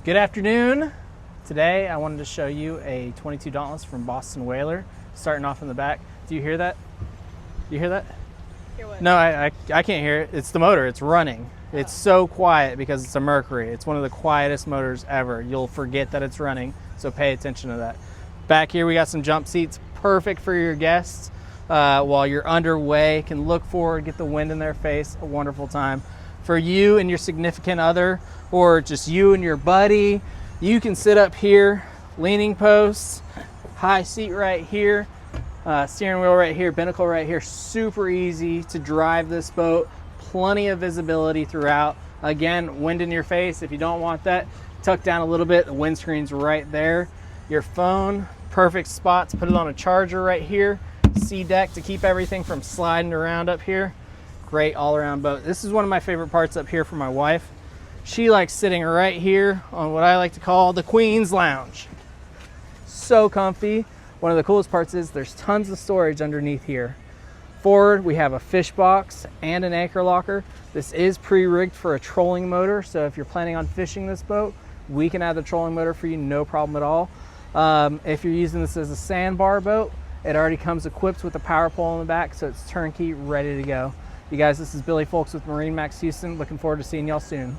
Good afternoon. Today I wanted to show you a 22 Dauntless from Boston Whaler. Starting off in the back. Do you hear that? Do you hear that? Hear what? No, I can't hear it. It's the motor. It's running. Oh. It's so quiet because it's a Mercury. It's one of the quietest motors ever. You'll forget that it's running, so pay attention to that. Back here we got some jump seats, perfect for your guests while you're underway. Can look forward, get the wind in their face. A wonderful time. For you and your significant other, or just you and your buddy, you can sit up here, leaning posts, high seat right here, steering wheel right here, binnacle right here. Super easy to drive this boat. Plenty of visibility throughout. Again, wind in your face. If you don't want that, tuck down a little bit. The windscreen's right there. Your phone, perfect spot to put it on a charger right here. C deck to keep everything from sliding around up here. Great all-around boat. This is one of my favorite parts up here for my wife. She likes sitting right here on what I like to call the Queen's Lounge. So comfy. One of the coolest parts is there's tons of storage underneath here. Forward, we have a fish box and an anchor locker. This is pre-rigged for a trolling motor, so if you're planning on fishing this boat, we can add the trolling motor for you, no problem at all. If you're using this as a sandbar boat, it already comes equipped with a power pole in the back, so it's turnkey, ready to go. You guys, this is Billy Folks with MarineMax Houston. Looking forward to seeing y'all soon.